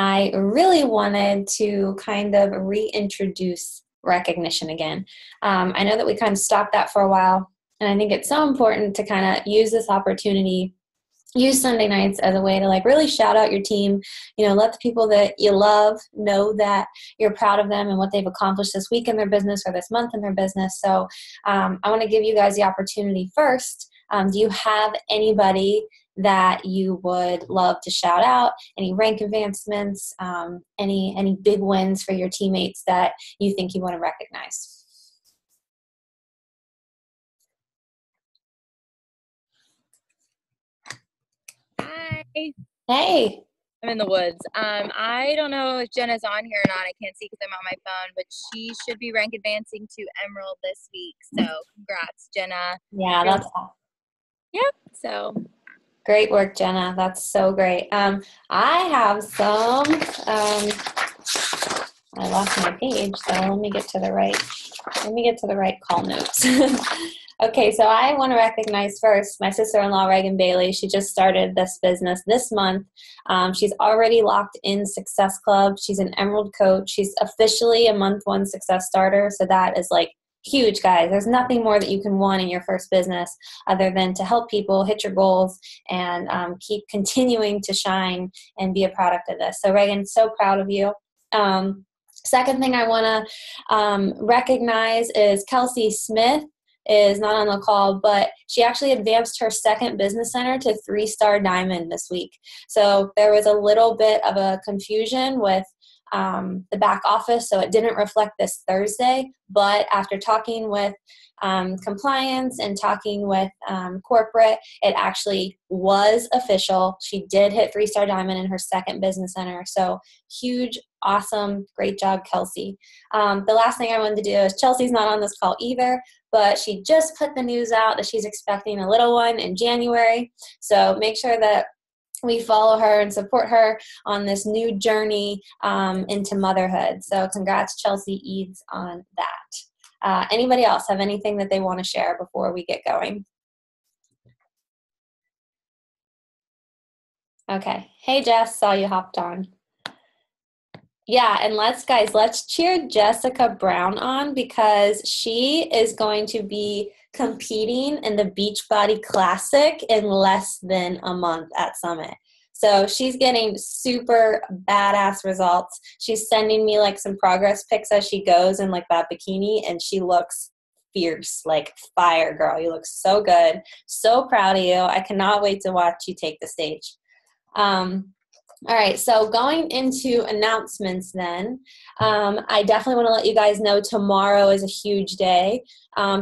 I really wanted to kind of reintroduce recognition again. I know that we kind of stopped that for a while, and I think it's so important to kind of use this opportunity, use Sunday nights as a way to like really shout out your team, let the people that you love know that you're proud of them and what they've accomplished this week in their business or this month in their business. So I want to give you guys the opportunity first. Do you have anybody that you would love to shout out? Any rank advancements, any big wins for your teammates that you think you want to recognize? Hi. Hey. I'm in the woods. I don't know if Jenna's on here or not. I can't see because I'm on my phone, but she should be rank advancing to Emerald this week. So congrats, Jenna. Yeah, that's awesome. Yep. So great work, Jenna. That's so great. I have some. I lost my page, so let me get to the right call notes. Okay, so I want to recognize first my sister-in-law, Reagan Bailey. She just started this business this month. She's already locked in Success Club. She's an Emerald coach. She's officially a month one success starter, so that is like huge, guys. There's nothing more that you can want in your first business other than to help people hit your goals and keep continuing to shine and be a product of this. So Reagan, so proud of you. Second thing I want to recognize is Kelsey Smith is not on the call, but she actually advanced her second business center to 3-star diamond this week. So there was a little bit of a confusion with the back office, so it didn't reflect this Thursday, but after talking with compliance and talking with corporate, it actually was official. She did hit 3-star diamond in her second business center. So huge, awesome, great job, Kelsey. The last thing I wanted to do is Chelsea's not on this call either, but she just put the news out that she's expecting a little one in January. So make sure that we follow her and support her on this new journey into motherhood. So congrats, Chelsea Eads, on that. Anybody else have anything that they want to share before we get going? Okay. Hey, Jess, saw you hopped on. Yeah, and let's cheer Jessica Brown on because she is going to be competing in the Beachbody Classic in less than a month at Summit. So she's getting super badass results. She's sending me like some progress pics as she goes in like that bikini, and she looks fierce, like fire, girl. You look so good. So proud of you. I cannot wait to watch you take the stage. All right, so going into announcements then, I definitely want to let you guys know tomorrow is a huge day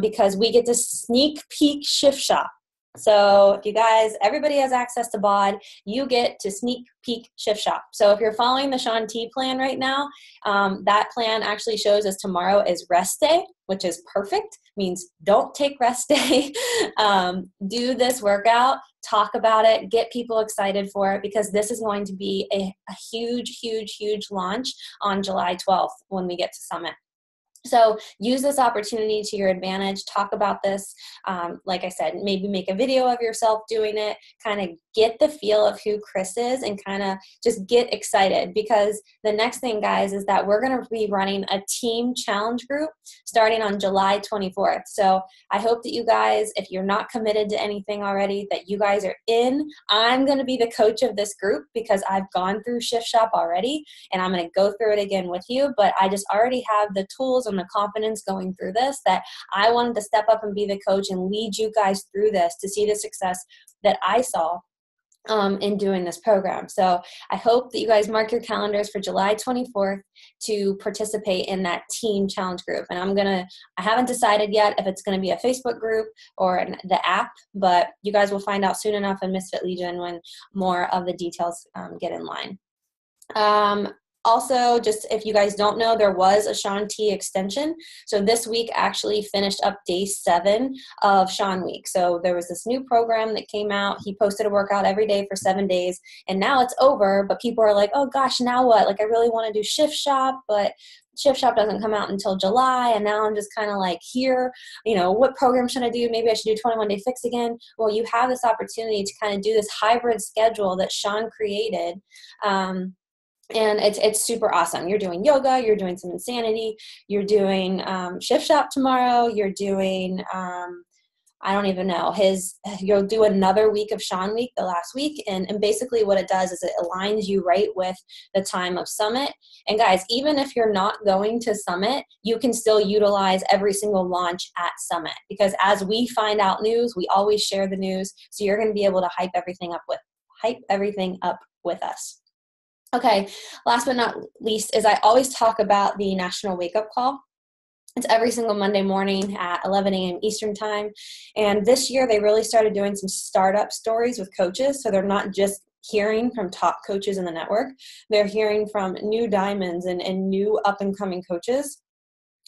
because we get to sneak peek Shift Shop. So if you guys, everybody has access to BOD, you get to sneak peek Shift Shop. So if you're following the Shaun T plan right now, that plan actually shows us tomorrow is rest day, which is perfect, means don't take rest day. Do this workout, talk about it, get people excited for it because this is going to be a huge, huge, huge launch on July 12th when we get to Summit. So use this opportunity to your advantage. Talk about this. Like I said, maybe make a video of yourself doing it. Kind of get the feel of who Chris is and kind of just get excited because the next thing, guys, is that we're going to be running a team challenge group starting on July 24th. So I hope that you guys, if you're not committed to anything already, that you guys are in. I'm going to be the coach of this group because I've gone through Shift Shop already and I'm going to go through it again with you, but I just already have the tools and the confidence going through this that I wanted to step up and be the coach and lead you guys through this to see the success that I saw in doing this program. So I hope that you guys mark your calendars for July 24th to participate in that team challenge group. And I haven't decided yet if it's going to be a Facebook group or the app, but you guys will find out soon enough in Misfit Legion when more of the details get in line. Also, just if you guys don't know, there was a Shaun T extension. So this week actually finished up day 7 of Shaun Week. So there was this new program that came out. He posted a workout every day for 7 days. And now it's over, but people are like, oh gosh, now what? Like I really want to do Shift Shop, but Shift Shop doesn't come out until July. And now I'm just kind of like here, what program should I do? Maybe I should do 21 Day Fix again. Well, you have this opportunity to kind of do this hybrid schedule that Shaun created. And it's super awesome. You're doing yoga, you're doing some insanity, you're doing shift shop tomorrow, you're doing I don't even know. You'll do another week of Sean Week, the last week. And basically what it does is it aligns you right with the time of Summit. And guys, even if you're not going to Summit, you can still utilize every single launch at Summit, because as we find out news, we always share the news. So you're going to be able to hype everything up with us. Okay. Last but not least is I always talk about the National Wake Up Call. It's every single Monday morning at 11 a.m. Eastern time. And this year they really started doing some startup stories with coaches. So they're not just hearing from top coaches in the network. They're hearing from new diamonds and new up and coming coaches.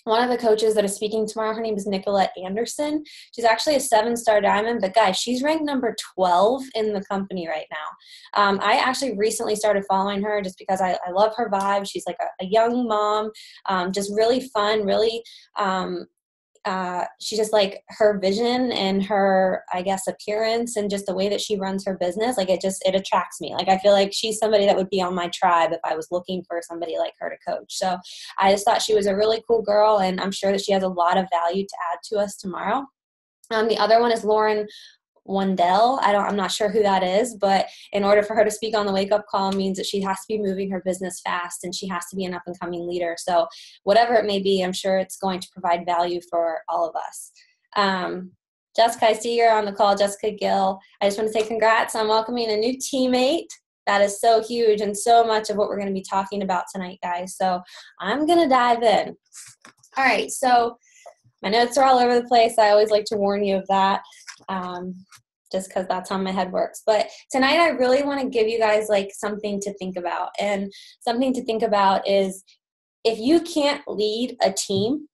One of the coaches that is speaking tomorrow, her name is Nicolette Anderson. She's actually a 7-star diamond, but guys, she's ranked number 12 in the company right now. I actually recently started following her just because I love her vibe. She's like a young mom, just really fun, really she just like her vision and her, I guess, appearance and just the way that she runs her business. Like it attracts me. Like I feel like she's somebody that would be on my tribe if I was looking for somebody like her to coach. So I just thought she was a really cool girl, and I'm sure that she has a lot of value to add to us tomorrow. The other one is Lauren Wandell. I'm not sure who that is, but in order for her to speak on the wake up call means that she has to be moving her business fast and she has to be an up and coming leader. So whatever it may be, I'm sure it's going to provide value for all of us. Jessica, I see you're on the call. Jessica Gill. I just want to say congrats on welcoming a new teammate. That is so huge and so much of what we're going to be talking about tonight, guys. So I'm going to dive in. All right. So my notes are all over the place. I always like to warn you of that. Just because that's how my head works. But tonight I really want to give you guys like something to think about. And something to think about is if you can't lead a team,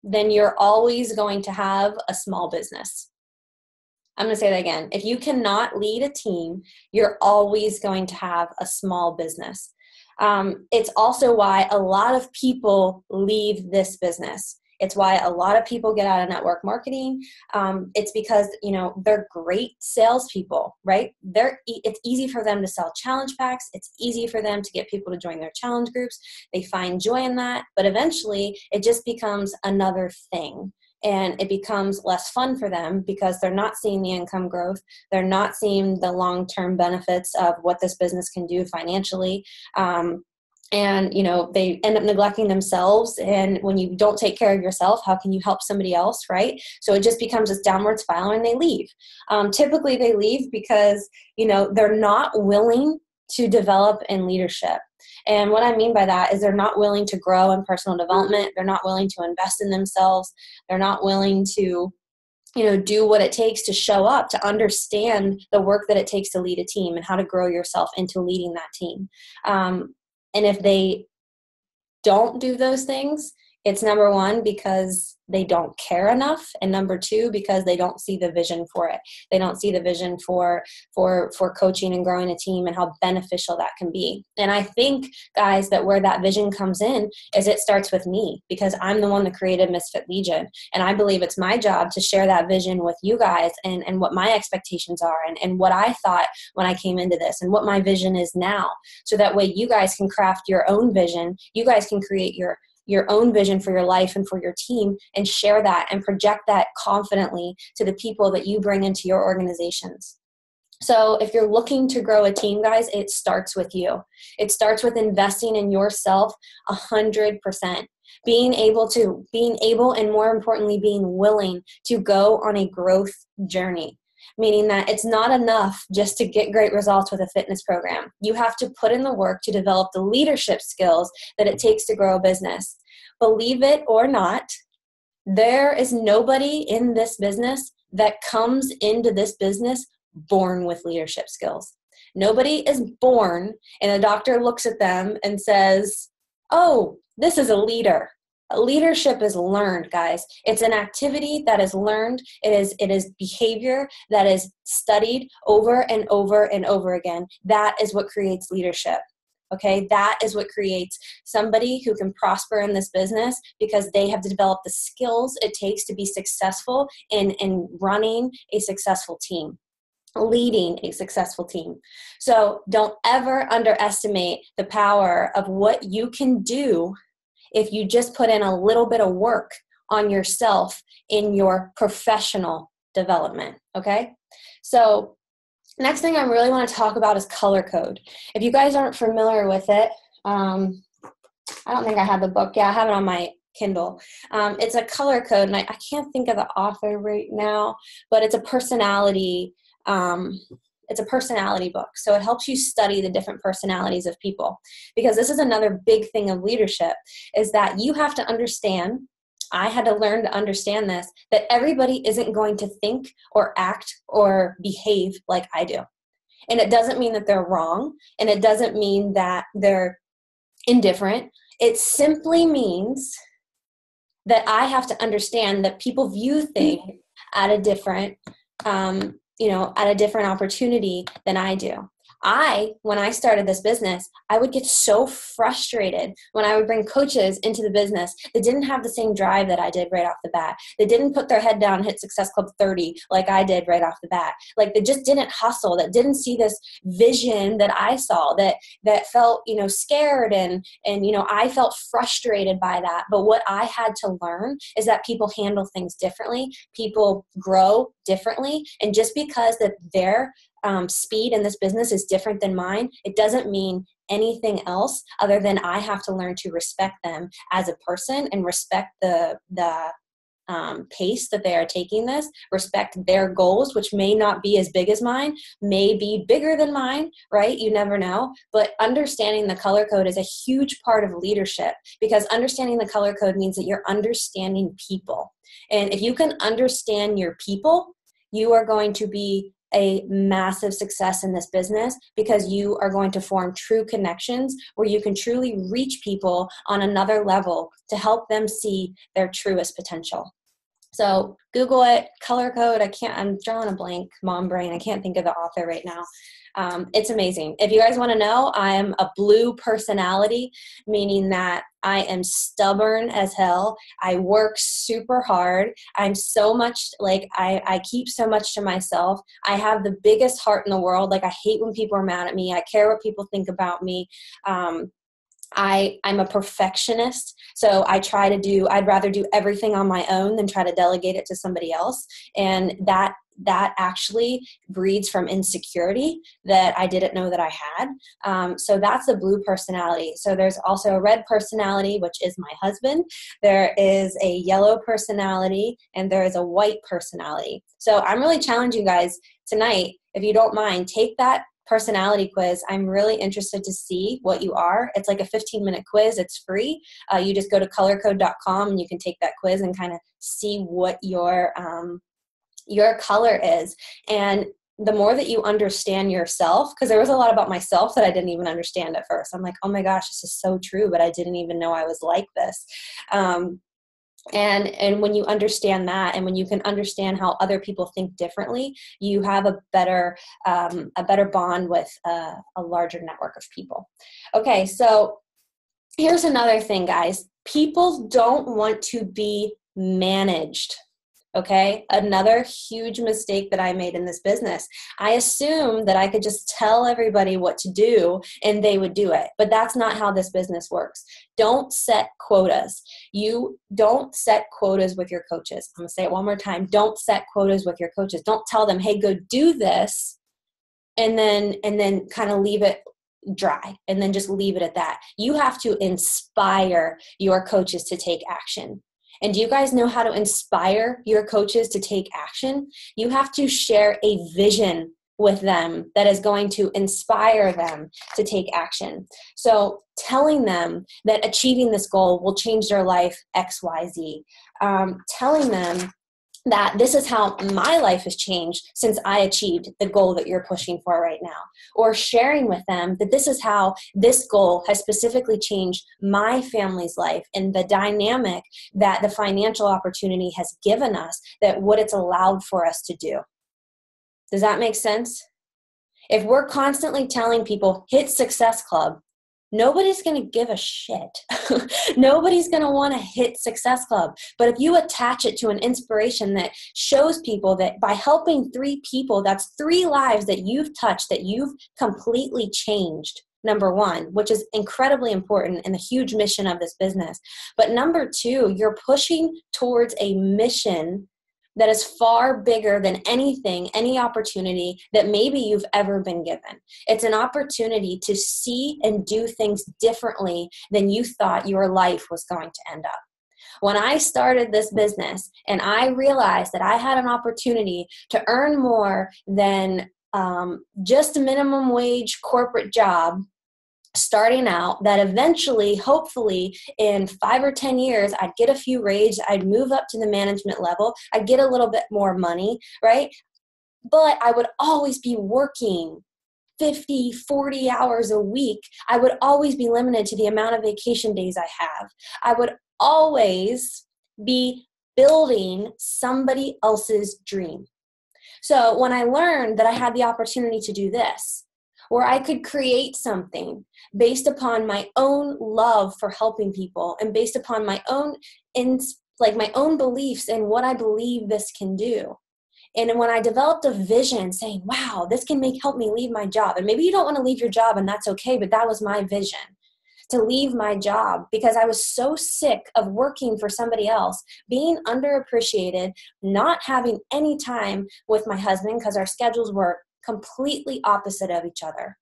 then you're always going to have a small business. I'm going to say that again. If you cannot lead a team, you're always going to have a small business. It's also why a lot of people leave this business. It's why a lot of people get out of network marketing. It's because, they're great salespeople, right? It's easy for them to sell challenge packs. It's easy for them to get people to join their challenge groups. They find joy in that, but eventually it just becomes another thing. And it becomes less fun for them because they're not seeing the income growth. They're not seeing the long-term benefits of what this business can do financially. And, they end up neglecting themselves. And when you don't take care of yourself, how can you help somebody else, right? So it just becomes this downward spiral and they leave. Typically they leave because, they're not willing to develop in leadership. And what I mean by that is they're not willing to grow in personal development. They're not willing to invest in themselves. They're not willing to do what it takes to show up, to understand the work that it takes to lead a team and how to grow yourself into leading that team. And if they don't do those things, it's number one, because they don't care enough. And number two, because they don't see the vision for it. They don't see the vision for coaching and growing a team and how beneficial that can be. And I think, guys, that where that vision comes in is it starts with me, because I'm the one that created Misfit Legion. And I believe it's my job to share that vision with you guys and what my expectations are and what I thought when I came into this and what my vision is now. So that way you guys can craft your own vision. You guys can create your own vision for your life and for your team and share that and project that confidently to the people that you bring into your organizations. So if you're looking to grow a team, guys, it starts with you. It starts with investing in yourself 100%. Being able and more importantly, being willing to go on a growth journey. Meaning that it's not enough just to get great results with a fitness program. You have to put in the work to develop the leadership skills that it takes to grow a business. Believe it or not, there is nobody in this business that comes into this business born with leadership skills. Nobody is born and a doctor looks at them and says, "Oh, this is a leader." Leadership is learned, guys. It's an activity that is learned. It is behavior that is studied over and over and over again. That is what creates leadership. Okay, that is what creates somebody who can prosper in this business because they have developed the skills it takes to be successful in running a successful team. leading a successful team. So don't ever underestimate the power of what you can do if you just put in a little bit of work on yourself in your professional development, okay? So next thing I really want to talk about is color code. If you guys aren't familiar with it, I don't think I have the book. Yeah, I have it on my Kindle. It's a color code, and I can't think of the author right now, but it's a personality book. So it helps you study the different personalities of people, because this is another big thing of leadership, is that you have to understand, I had to learn to understand this, that everybody isn't going to think or act or behave like I do. And it doesn't mean that they're wrong, and it doesn't mean that they're indifferent. It simply means that I have to understand that people view things at a different at a different opportunity than I do. When I started this business, I would get so frustrated when I would bring coaches into the business that didn't have the same drive that I did right off the bat. They didn't put their head down and hit Success Club 30 like I did right off the bat. Like, they just didn't hustle, that didn't see this vision that I saw, that felt, scared and I felt frustrated by that. But what I had to learn is that people handle things differently. People grow differently. And just because that their speed in this business is different than mine, it doesn't mean anything else other than I have to learn to respect them as a person and respect the pace that they are taking this, respect their goals, which may not be as big as mine, may be bigger than mine, right? You never know. But understanding the color code is a huge part of leadership, because understanding the color code means that you're understanding people. And if you can understand your people, you are going to be a massive success in this business, because you are going to form true connections where you can truly reach people on another level to help them see their truest potential. So Google it, color code. I'm drawing a blank, mom brain. I can't think of the author right now. It's amazing. If you guys want to know, I am a blue personality, meaning that I am stubborn as hell. I work super hard. I'm so much like, I keep so much to myself. I have the biggest heart in the world. Like, I hate when people are mad at me. I care what people think about me. I'm a perfectionist, so I'd rather do everything on my own than try to delegate it to somebody else. And that actually breeds from insecurity that I didn't know that I had. So that's a blue personality. So there's also a red personality, which is my husband. There is a yellow personality, and there is a white personality. So I'm really challenging you guys tonight, if you don't mind, take that personality quiz. I'm really interested to see what you are. It's like a 15-minute quiz. It's free. You just go to colorcode.com and you can take that quiz and kind of see what your color is. And the more that you understand yourself, because there was a lot about myself that I didn't even understand at first. I'm like, oh my gosh, this is so true, but I didn't even know I was like this. And when you understand that, and when you can understand how other people think differently, you have a better bond with a larger network of people. Okay, so here's another thing, guys. People don't want to be managed. Okay, another huge mistake that I made in this business. I assumed that I could just tell everybody what to do and they would do it. But that's not how this business works. Don't set quotas. You don't set quotas with your coaches. I'm going to say it one more time. Don't set quotas with your coaches. Don't tell them, hey, go do this, and then kind of leave it dry and then just leave it at that. You have to inspire your coaches to take action. And do you guys know how to inspire your coaches to take action? You have to share a vision with them that is going to inspire them to take action. So telling them that achieving this goal will change their life X, Y, Z. Telling them that this is how my life has changed since I achieved the goal that you're pushing for right now. Or sharing with them that this is how this goal has specifically changed my family's life, and the dynamic that the financial opportunity has given us, that what it's allowed for us to do. Does that make sense? If we're constantly telling people, hit Success Club, nobody's going to give a shit. Nobody's going to want to hit Success Club. But if you attach it to an inspiration that shows people that by helping 3 people, that's 3 lives that you've touched, that you've completely changed, number 1, which is incredibly important in the huge mission of this business. But number 2, you're pushing towards a mission that is far bigger than anything, any opportunity that maybe you've ever been given. It's an opportunity to see and do things differently than you thought your life was going to end up. When I started this business and I realized that I had an opportunity to earn more than just a minimum wage corporate job, starting out, that eventually, hopefully in 5 or 10 years, I'd get a few raises, I'd move up to the management level, I'd get a little bit more money, right? But I would always be working 50, 40 hours a week. I would always be limited to the amount of vacation days I have. I would always be building somebody else's dream. So when I learned that I had the opportunity to do this, where I could create something based upon my own love for helping people and based upon my own my own beliefs and what I believe this can do. And when I developed a vision saying, wow, this can help me leave my job. And maybe you don't want to leave your job and that's okay, but that was my vision, to leave my job because I was so sick of working for somebody else, being underappreciated, not having any time with my husband because our schedules were completely opposite of each other.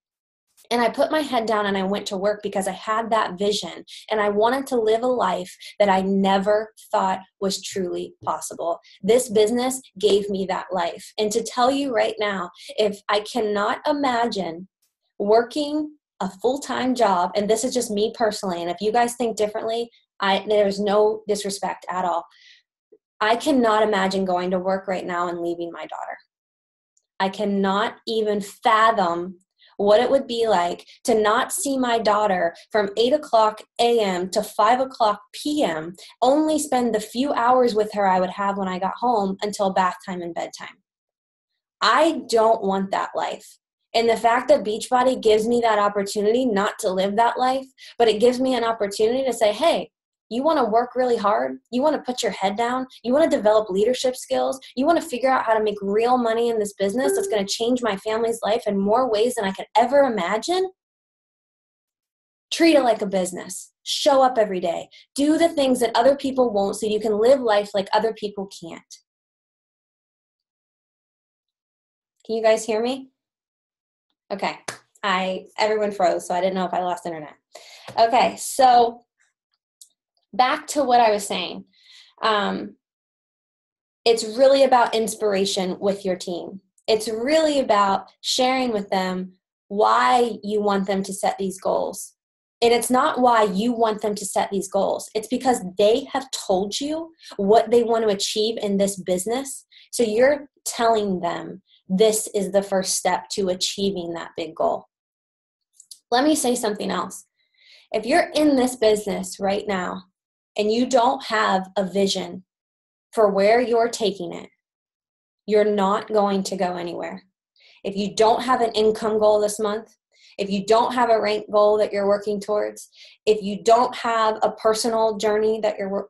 And I put my head down and I went to work because I had that vision and I wanted to live a life that I never thought was truly possible. This business gave me that life. And to tell you right now, if I cannot imagine working a full-time job, and this is just me personally, and if you guys think differently, there's no disrespect at all. I cannot imagine going to work right now and leaving my daughter. I cannot even fathom what it would be like to not see my daughter from 8 o'clock a.m. to 5 o'clock p.m., only spend the few hours with her I would have when I got home until bath time and bedtime. I don't want that life. And the fact that Beachbody gives me that opportunity not to live that life, but it gives me an opportunity to say, hey, you want to work really hard? You want to put your head down? You want to develop leadership skills? You want to figure out how to make real money in this business that's going to change my family's life in more ways than I could ever imagine? Treat it like a business. Show up every day. Do the things that other people won't so you can live life like other people can't. Can you guys hear me? Okay. Everyone froze, so I didn't know if I lost internet. Okay, so back to what I was saying. It's really about inspiration with your team. It's really about sharing with them why you want them to set these goals. And it's not why you want them to set these goals. It's because they have told you what they want to achieve in this business. So you're telling them this is the first step to achieving that big goal. Let me say something else. If you're in this business right now, and you don't have a vision for where you're taking it, you're not going to go anywhere. If you don't have an income goal this month, if you don't have a rank goal that you're working towards, if you don't have a personal journey that you're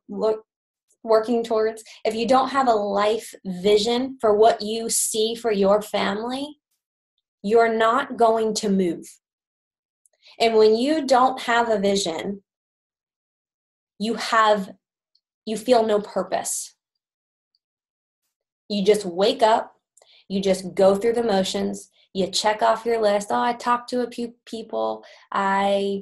working towards, if you don't have a life vision for what you see for your family, you're not going to move. And when you don't have a vision, you feel no purpose. You just wake up, you just go through the motions, you check off your list. Oh, I talked to a few people. I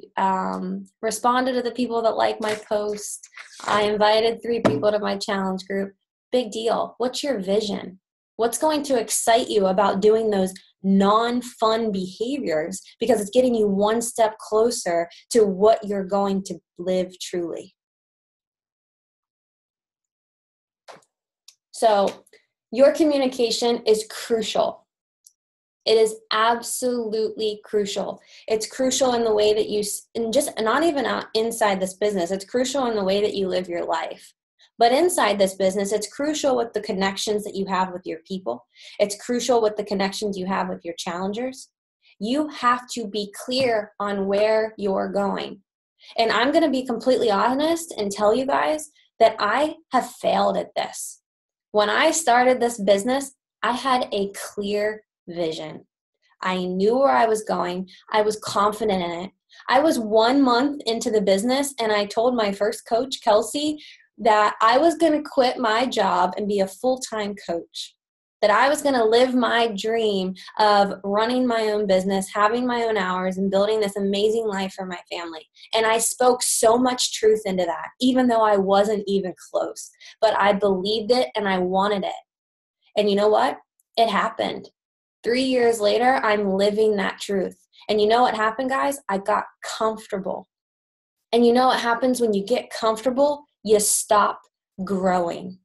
responded to the people that like my post. I invited 3 people to my challenge group. Big deal. What's your vision? What's going to excite you about doing those non-fun behaviors? Because it's getting you one step closer to what you're going to live truly. So your communication is crucial. It is absolutely crucial. It's crucial in the way that you, and just not even inside this business, it's crucial in the way that you live your life. But inside this business, it's crucial with the connections that you have with your people. It's crucial with the connections you have with your challengers. You have to be clear on where you're going. And I'm going to be completely honest and tell you guys that I have failed at this. When I started this business, I had a clear vision. I knew where I was going. I was confident in it. I was 1 month into the business, and I told my first coach, Kelsey, that I was going to quit my job and be a full-time coach, that I was going to live my dream of running my own business, having my own hours, and building this amazing life for my family. And I spoke so much truth into that, even though I wasn't even close. But I believed it and I wanted it. And you know what? It happened. 3 years later, I'm living that truth. And you know what happened, guys? I got comfortable. And you know what happens when you get comfortable? You stop growing.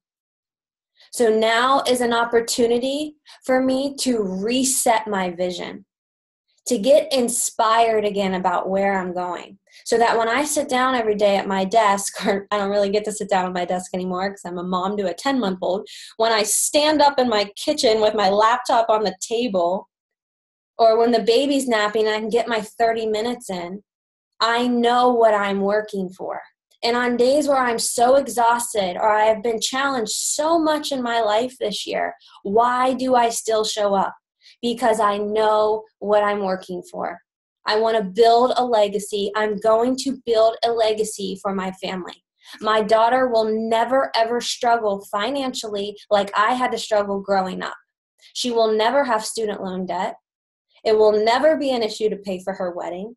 So now is an opportunity for me to reset my vision, to get inspired again about where I'm going. So that when I sit down every day at my desk, or I don't really get to sit down at my desk anymore because I'm a mom to a 10-month-old, when I stand up in my kitchen with my laptop on the table, or when the baby's napping and I can get my 30 minutes in, I know what I'm working for. And on days where I'm so exhausted or I have been challenged so much in my life this year, why do I still show up? Because I know what I'm working for. I want to build a legacy. I'm going to build a legacy for my family. My daughter will never, ever struggle financially like I had to struggle growing up. She will never have student loan debt. It will never be an issue to pay for her wedding.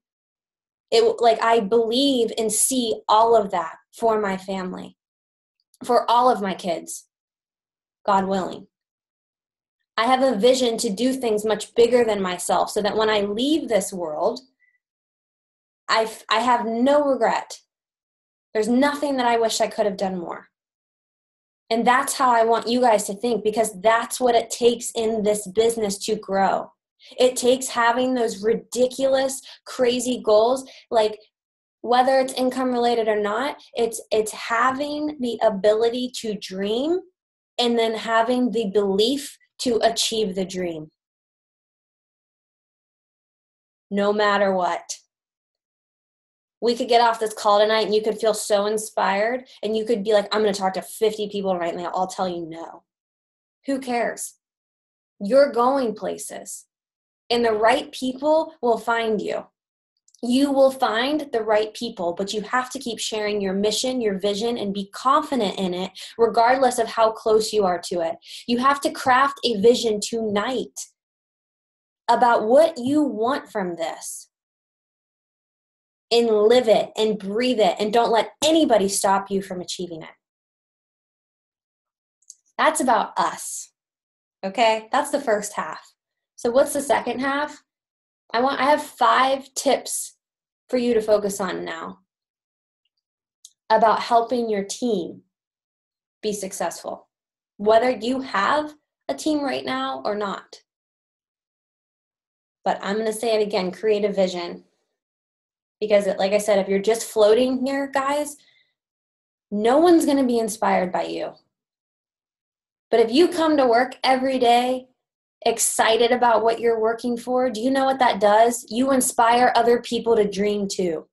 I believe and see all of that for my family, for all of my kids, God willing. I have a vision to do things much bigger than myself so that when I leave this world, I have no regret. There's nothing that I wish I could have done more. And that's how I want you guys to think, because that's what it takes in this business to grow. It takes having those ridiculous, crazy goals, like whether it's income related or not, it's having the ability to dream and then having the belief to achieve the dream. No matter what. We could get off this call tonight and you could feel so inspired and you could be like, I'm going to talk to 50 people tonight and they'll all tell you no. Who cares? You're going places. And the right people will find you. You will find the right people, but you have to keep sharing your mission, your vision, and be confident in it, regardless of how close you are to it. You have to craft a vision tonight about what you want from this. And live it and breathe it, and don't let anybody stop you from achieving it. That's about us. Okay? That's the first half. So what's the second half? I have 5 tips for you to focus on now about helping your team be successful, whether you have a team right now or not. But I'm going to say it again, create a vision. Because like I said, if you're just floating here, guys, no one's going to be inspired by you. But if you come to work every day excited about what you're working for, do you know what that does? You inspire other people to dream too.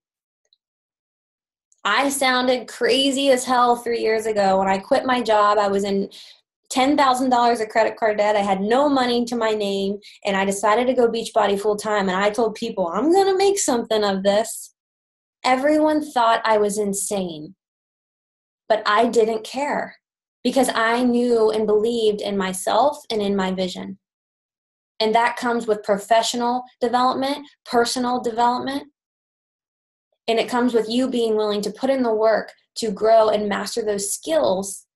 I sounded crazy as hell 3 years ago. When I quit my job, I was in $10,000 of credit card debt. I had no money to my name, and I decided to go Beachbody full time. And I told people, I'm going to make something of this. Everyone thought I was insane, but I didn't care because I knew and believed in myself and in my vision. And that comes with professional development, personal development. And it comes with you being willing to put in the work to grow and master those skills,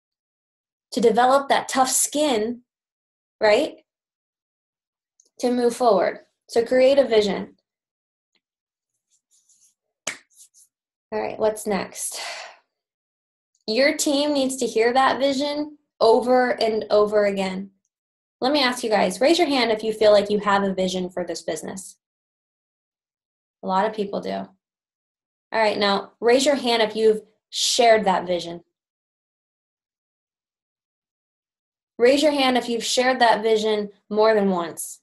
to develop that tough skin, right? To move forward. So create a vision. All right, what's next? Your team needs to hear that vision over and over again. Let me ask you guys, raise your hand if you feel like you have a vision for this business. A lot of people do. All right, now raise your hand if you've shared that vision. Raise your hand if you've shared that vision more than once.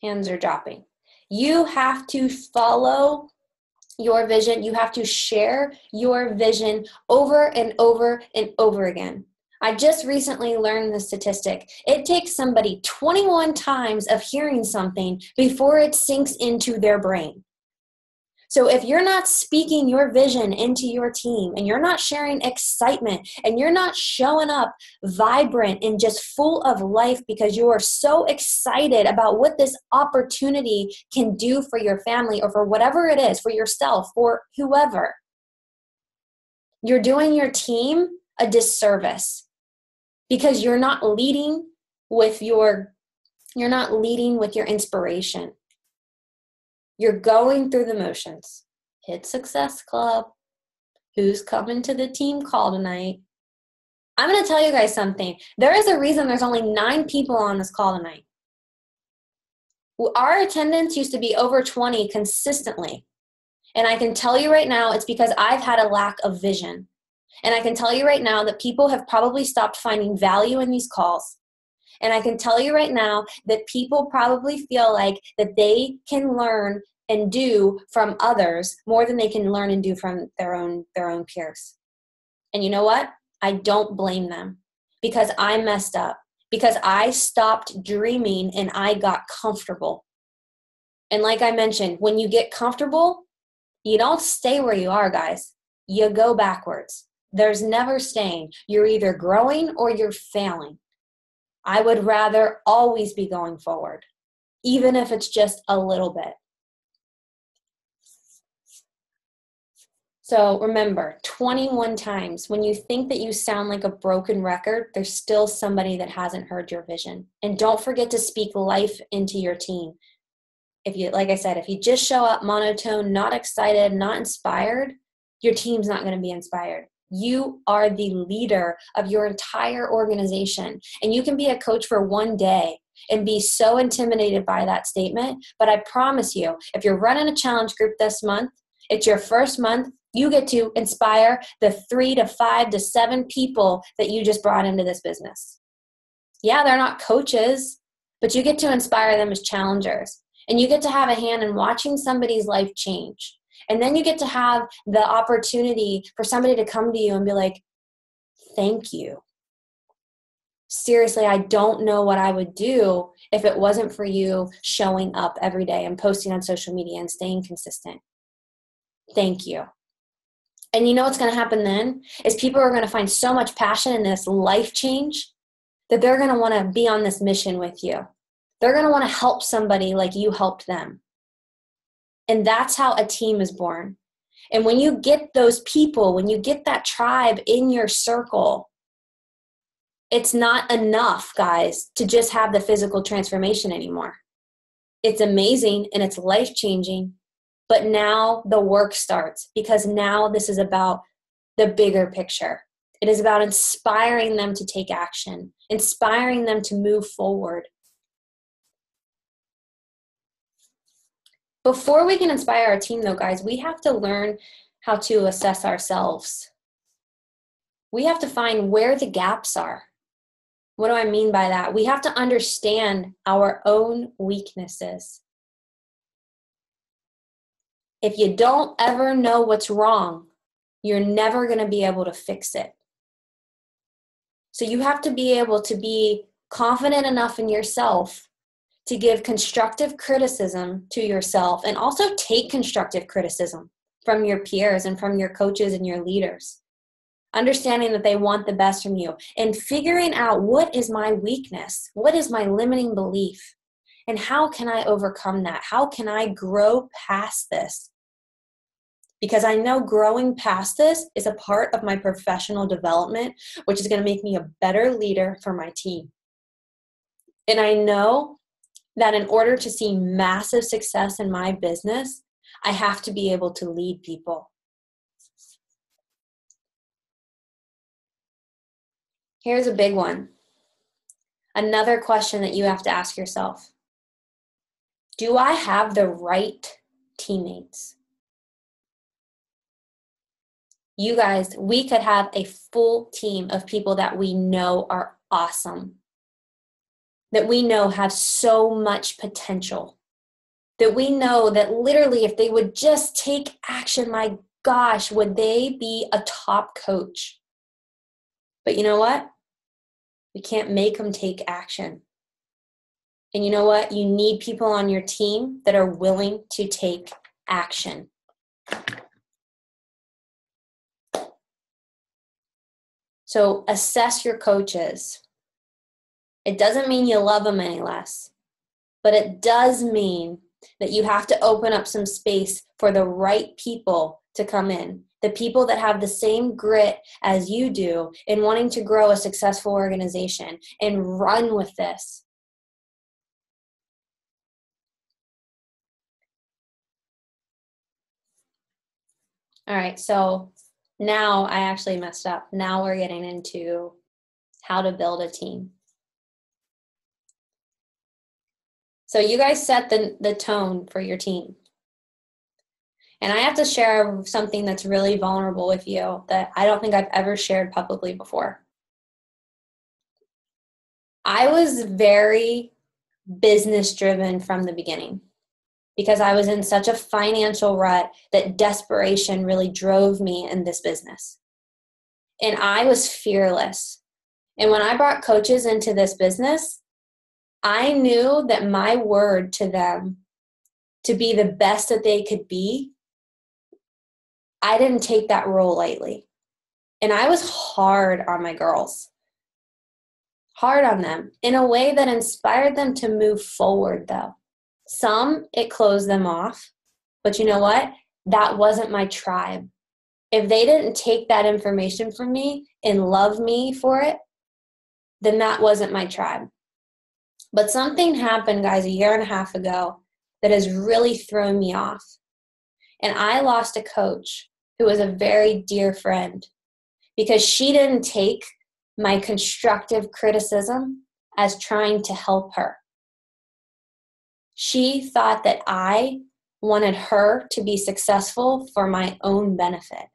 Hands are dropping. You have to follow your vision. You have to share your vision over and over and over again. I just recently learned the statistic. It takes somebody 21 times of hearing something before it sinks into their brain. So if you're not speaking your vision into your team and you're not sharing excitement and you're not showing up vibrant and just full of life because you are so excited about what this opportunity can do for your family or for whatever it is, for yourself, for whoever, you're doing your team a disservice because you're not leading with your inspiration. You're going through the motions. Hit Success Club. Who's coming to the team call tonight? I'm going to tell you guys something. There is a reason there's only 9 people on this call tonight. Our attendance used to be over 20 consistently. And I can tell you right now, it's because I've had a lack of vision. And I can tell you right now that people have probably stopped finding value in these calls. And I can tell you right now that people probably feel like that they can learn and do from others more than they can learn and do from their own peers. And you know what? I don't blame them because I messed up, because I stopped dreaming and I got comfortable. And like I mentioned, when you get comfortable, you don't stay where you are, guys. You go backwards. There's never staying. You're either growing or you're failing. I would rather always be going forward, even if it's just a little bit. So remember, 21 times, when you think that you sound like a broken record, there's still somebody that hasn't heard your vision. And don't forget to speak life into your team. Like I said, if you just show up monotone, not excited, not inspired, your team's not going to be inspired. You are the leader of your entire organization. And you can be a coach for one day and be so intimidated by that statement. But I promise you, if you're running a challenge group this month, it's your first month, you get to inspire the 3 to 5 to 7 people that you just brought into this business. Yeah, they're not coaches, but you get to inspire them as challengers. And you get to have a hand in watching somebody's life change. And then you get to have the opportunity for somebody to come to you and be like, thank you. Seriously, I don't know what I would do if it wasn't for you showing up every day and posting on social media and staying consistent. Thank you. And you know what's going to happen then is people are going to find so much passion in this life change that they're going to want to be on this mission with you. They're going to want to help somebody like you helped them. And that's how a team is born. And when you get those people, when you get that tribe in your circle, it's not enough, guys, to just have the physical transformation anymore. It's amazing and it's life-changing, but now the work starts because now this is about the bigger picture. It is about inspiring them to take action, inspiring them to move forward. Before we can inspire our team, though, guys, we have to learn how to assess ourselves. We have to find where the gaps are. What do I mean by that? We have to understand our own weaknesses. If you don't ever know what's wrong, you're never going to be able to fix it. So you have to be able to be confident enough in yourself to give constructive criticism to yourself and also take constructive criticism from your peers and from your coaches and your leaders. Understanding that they want the best from you and figuring out what is my weakness, what is my limiting belief, and how can I overcome that? How can I grow past this? Because I know growing past this is a part of my professional development, which is going to make me a better leader for my team. And I know that in order to see massive success in my business, I have to be able to lead people. Here's a big one. Another question that you have to ask yourself. Do I have the right teammates? You guys, we could have a full team of people that we know are awesome. that we know have so much potential, that we know that literally if they would just take action, my gosh, would they be a top coach? But you know what? We can't make them take action. And you know what? You need people on your team that are willing to take action. So assess your coaches. It doesn't mean you love them any less, but it does mean that you have to open up some space for the right people to come in, the people that have the same grit as you do in wanting to grow a successful organization and run with this. All right, so now I actually messed up. Now we're getting into how to build a team. So you guys set the tone for your team. And I have to share something that's really vulnerable with you that I don't think I've ever shared publicly before. I was very business driven from the beginning because I was in such a financial rut that desperation really drove me in this business. And I was fearless. And when I brought coaches into this business, I knew that my word to them to be the best that they could be, I didn't take that role lightly. And I was hard on my girls, hard on them in a way that inspired them to move forward though. Some, it closed them off, but you know what? That wasn't my tribe. If they didn't take that information from me and love me for it, then that wasn't my tribe. But something happened, guys, a year and a half ago that has really thrown me off. And I lost a coach who was a very dear friend because she didn't take my constructive criticism as trying to help her. She thought that I wanted her to be successful for my own benefit.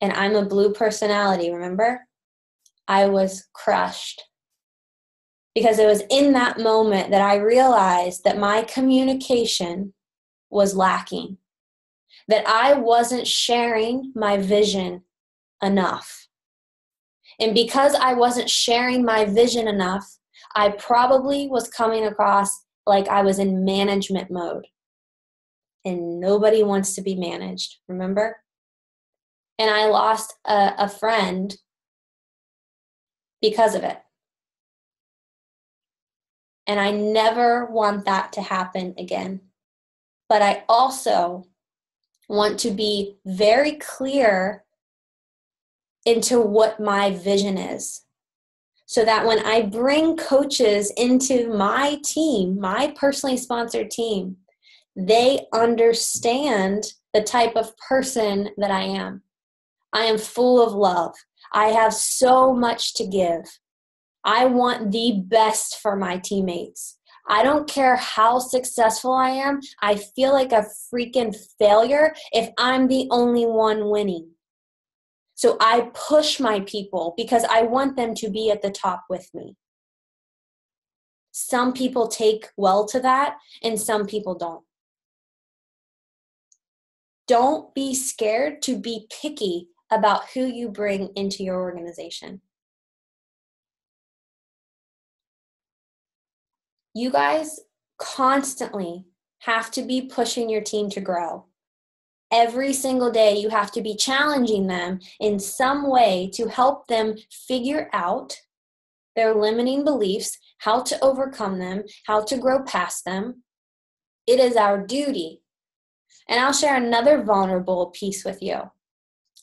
And I'm a blue personality, remember? I was crushed. Because it was in that moment that I realized that my communication was lacking, that I wasn't sharing my vision enough. And because I wasn't sharing my vision enough, I probably was coming across like I was in management mode. And nobody wants to be managed, remember? And I lost a friend because of it. And I never want that to happen again. But I also want to be very clear into what my vision is. So that when I bring coaches into my team, my personally sponsored team, they understand the type of person that I am. I am full of love. I have so much to give. I want the best for my teammates. I don't care how successful I am. I feel like a freaking failure if I'm the only one winning. So I push my people because I want them to be at the top with me. Some people take well to that and some people don't. Don't be scared to be picky about who you bring into your organization. You guys constantly have to be pushing your team to grow. Every single day, you have to be challenging them in some way to help them figure out their limiting beliefs, how to overcome them, how to grow past them. It is our duty. And I'll share another vulnerable piece with you.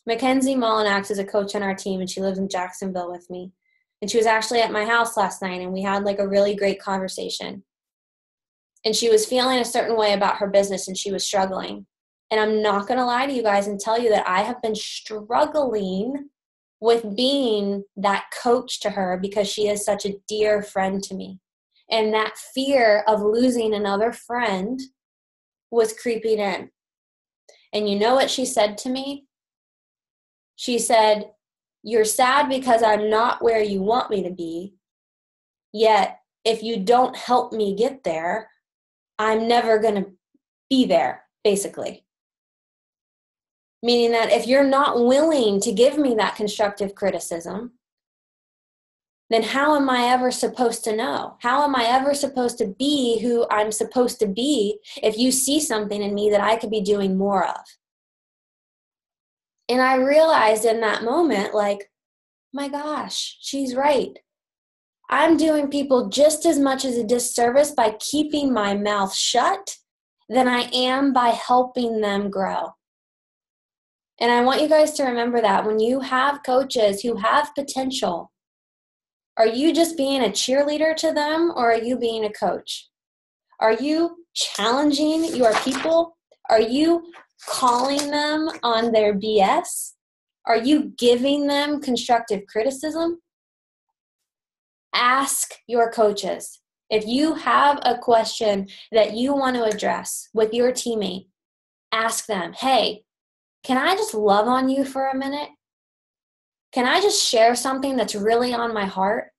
Mackenzie Mullinax is a coach on our team, and she lives in Jacksonville with me. And she was actually at my house last night, and we had like a really great conversation. And she was feeling a certain way about her business, and she was struggling. And I'm not going to lie to you guys and tell you that I have been struggling with being that coach to her because she is such a dear friend to me. And that fear of losing another friend was creeping in. And you know what she said to me? She said, "You're sad because I'm not where you want me to be. Yet, if you don't help me get there, I'm never going to be there, basically. Meaning that if you're not willing to give me that constructive criticism, then how am I ever supposed to know? How am I ever supposed to be who I'm supposed to be if you see something in me that I could be doing more of? And I realized in that moment, like, my gosh, she's right. I'm doing people just as much as a disservice by keeping my mouth shut than I am by helping them grow. And I want you guys to remember that when you have coaches who have potential, are you just being a cheerleader to them, or are you being a coach? Are you challenging your people? Are you calling them on their BS? Are you giving them constructive criticism? Ask your coaches. If you have a question that you want to address with your teammate, ask them, hey, can I just love on you for a minute? Can I just share something that's really on my heart?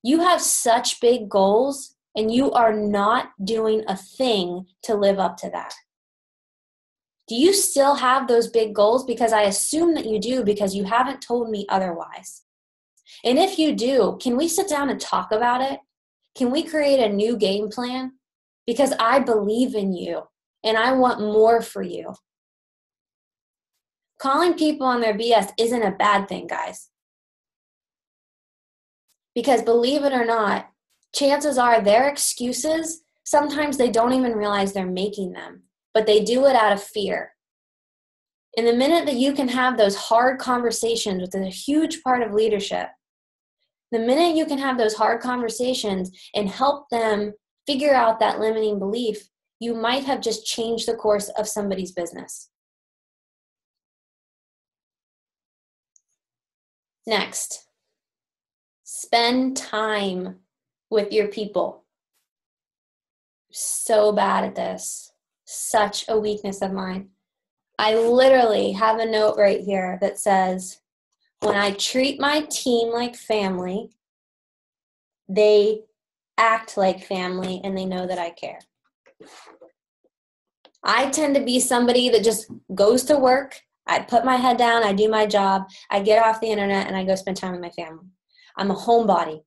You have such big goals, and you are not doing a thing to live up to that. Do you still have those big goals? Because I assume that you do, because you haven't told me otherwise. And if you do, can we sit down and talk about it? Can we create a new game plan? Because I believe in you, and I want more for you. Calling people on their BS isn't a bad thing, guys. Because believe it or not, chances are their excuses, sometimes they don't even realize they're making them, but they do it out of fear. And the minute that you can have those hard conversations, which is a huge part of leadership, the minute you can have those hard conversations and help them figure out that limiting belief, you might have just changed the course of somebody's business. Next, spend time with your people. So bad at this. Such a weakness of mine. I literally have a note right here that says, when I treat my team like family, they act like family and they know that I care. I tend to be somebody that just goes to work. I put my head down, I do my job, I get off the internet, and I go spend time with my family. I'm a homebody.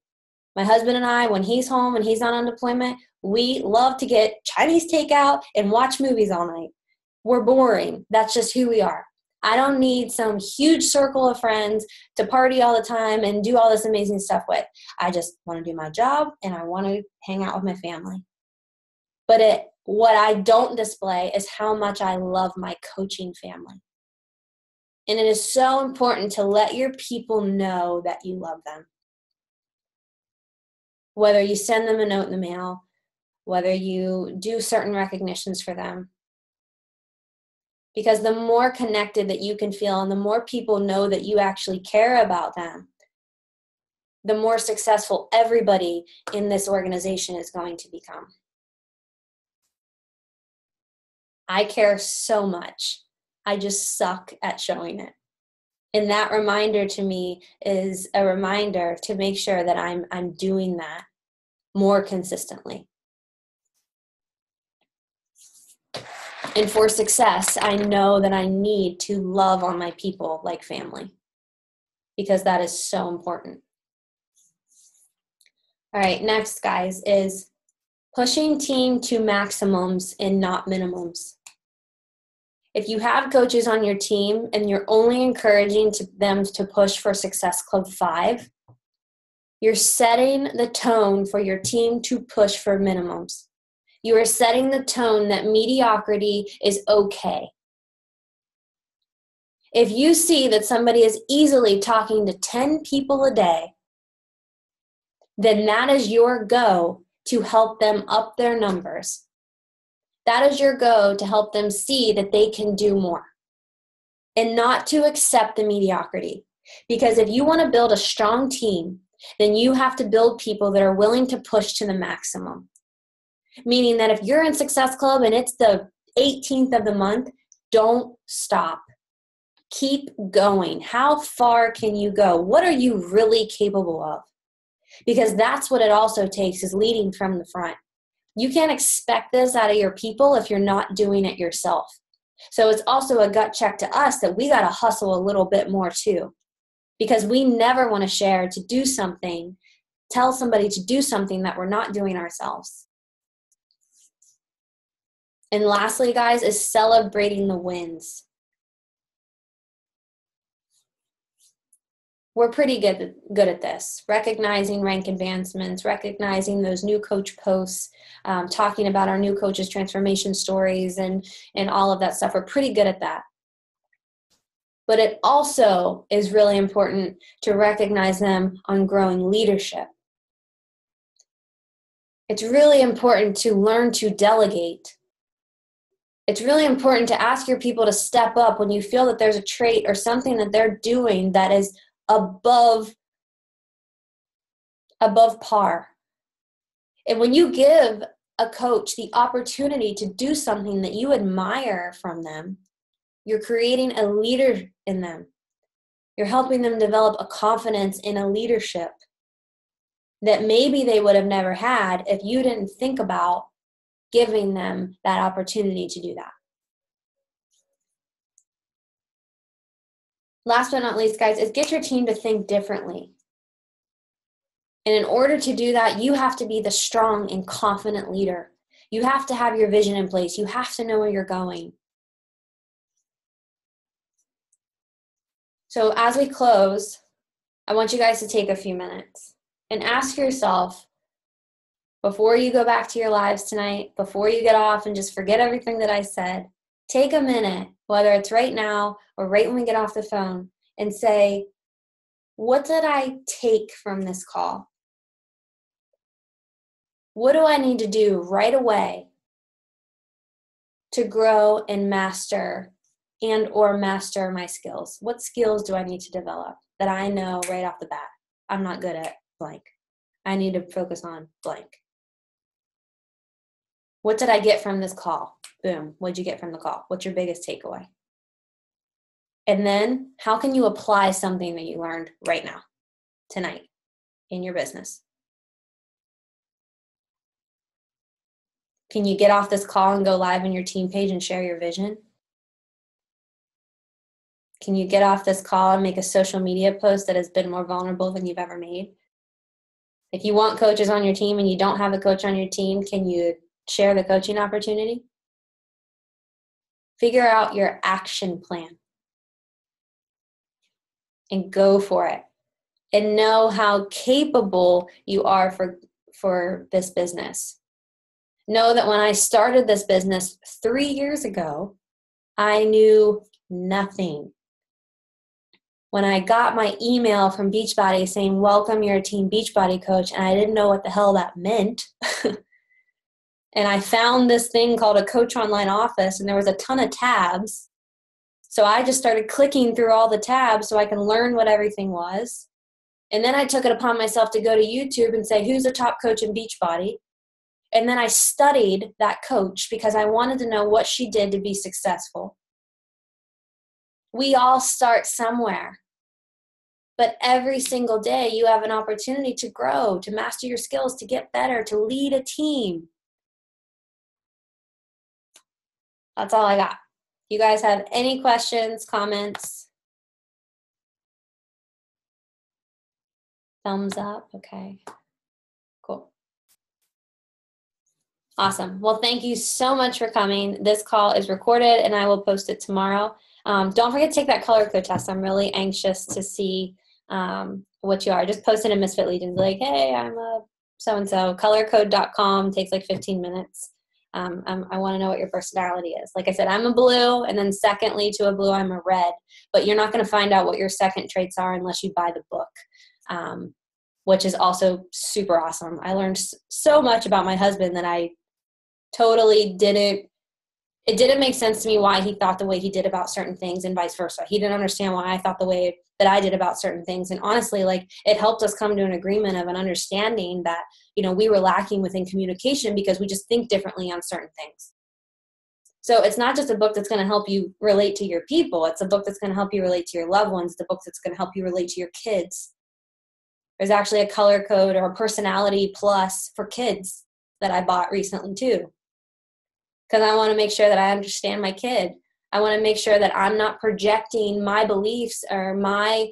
My husband and I, when he's home and he's not on deployment, we love to get Chinese takeout and watch movies all night. We're boring. That's just who we are. I don't need some huge circle of friends to party all the time and do all this amazing stuff with. I just want to do my job and I want to hang out with my family. But what I don't display is how much I love my coaching family. And it is so important to let your people know that you love them. Whether you send them a note in the mail, whether you do certain recognitions for them. Because the more connected that you can feel and the more people know that you actually care about them, the more successful everybody in this organization is going to become. I care so much. I just suck at showing it. And that reminder to me is a reminder to make sure that I'm doing that more consistently. And for success, I know that I need to love on my people like family, because that is so important. All right, next, guys, is pushing team to maximums and not minimums. If you have coaches on your team and you're only encouraging them to push for Success Club 5, you're setting the tone for your team to push for minimums. You are setting the tone that mediocrity is okay. If you see that somebody is easily talking to 10 people a day, then that is your go to help them up their numbers. That is your go to help them see that they can do more and not to accept the mediocrity. Because if you want to build a strong team, then you have to build people that are willing to push to the maximum. Meaning that if you're in Success Club and it's the 18th of the month, don't stop. Keep going. How far can you go? What are you really capable of? because that's what it also takes, is leading from the front. You can't expect this out of your people if you're not doing it yourself. So it's also a gut check to us that we got to hustle a little bit more too, because we never want to share, to do something, tell somebody to do something that we're not doing ourselves. And lastly, guys, is celebrating the wins. We're pretty good at this, recognizing rank advancements, recognizing those new coach posts, talking about our new coaches' transformation stories and all of that stuff. We're pretty good at that. But it also is really important to recognize them on growing leadership. It's really important to learn to delegate. It's really important to ask your people to step up when you feel that there's a trait or something that they're doing that is above par. And when you give a coach the opportunity to do something that you admire from them, you're creating a leader in them. You're helping them develop a confidence in a leadership that maybe they would have never had if you didn't think about giving them that opportunity to do that. Last but not least, guys, is get your team to think differently. And in order to do that, you have to be the strong and confident leader. You have to have your vision in place. You have to know where you're going. So as we close, I want you guys to take a few minutes and ask yourself, before you go back to your lives tonight, before you get off and just forget everything that I said, take a minute, whether it's right now or right when we get off the phone, and say, what did I take from this call? What do I need to do right away to grow and master or master my skills? What skills do I need to develop that I know right off the bat? I'm not good at blank. I need to focus on blank. What did I get from this call? Boom. What'd you get from the call? What's your biggest takeaway? And then how can you apply something that you learned right now, tonight, in your business? Can you get off this call and go live on your team page and share your vision? Can you get off this call and make a social media post that has been more vulnerable than you've ever made? If you want coaches on your team and you don't have a coach on your team, can you share the coaching opportunity? Figure out your action plan and go for it. And know how capable you are for this business. Know that when I started this business 3 years ago, I knew nothing. When I got my email from Beachbody saying, welcome, you're a Team Beachbody coach, and I didn't know what the hell that meant. And I found this thing called a Coach Online Office, and there was a ton of tabs. So I just started clicking through all the tabs so I can learn what everything was. And then I took it upon myself to go to YouTube and say, who's the top coach in Beachbody? And then I studied that coach because I wanted to know what she did to be successful. We all start somewhere. But every single day you have an opportunity to grow, to master your skills, to get better, to lead a team. That's all I got. You guys have any questions, comments? Thumbs up. Okay. Cool. Awesome. Well, thank you so much for coming. This call is recorded and I will post it tomorrow. Don't forget to take that color code test. I'm really anxious to see what you are. Just post it in Misfit Legions like, hey, I'm a so-and-so. Colorcode.com takes like 15 minutes. I want to know what your personality is. Like I said, I'm a blue, and then secondly to a blue, I'm a red. But you're not going to find out what your second traits are unless you buy the book, which is also super awesome. I learned so much about my husband that I totally didn't. It didn't make sense to me why he thought the way he did about certain things and vice versa. He didn't understand why I thought the way that I did about certain things. And honestly, like, it helped us come to an agreement of an understanding that, you know, we were lacking within communication because we just think differently on certain things. So it's not just a book that's going to help you relate to your people. It's a book that's going to help you relate to your loved ones. The book that's going to help you relate to your kids There's actually a color code or a personality plus for kids that I bought recently too. Because I want to make sure that I understand my kid. I want to make sure that I'm not projecting my beliefs or my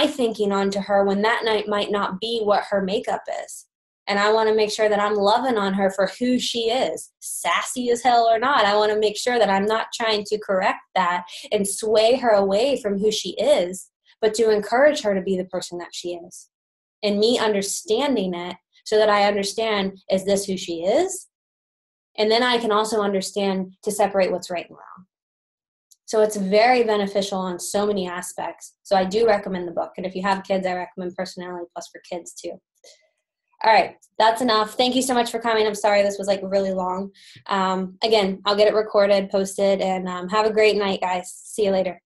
thinking onto her when that night might not be what her makeup is. And I want to make sure that I'm loving on her for who she is, sassy as hell or not. I want to make sure that I'm not trying to correct that and sway her away from who she is, but to encourage her to be the person that she is. And me understanding it so that I understand, is this who she is? And then I can also understand to separate what's right and wrong. So it's very beneficial on so many aspects. So I do recommend the book. And if you have kids, I recommend Personality Plus for kids too. All right, that's enough. Thank you so much for coming. I'm sorry this was like really long. Again, I'll get it recorded, posted, and have a great night, guys. See you later.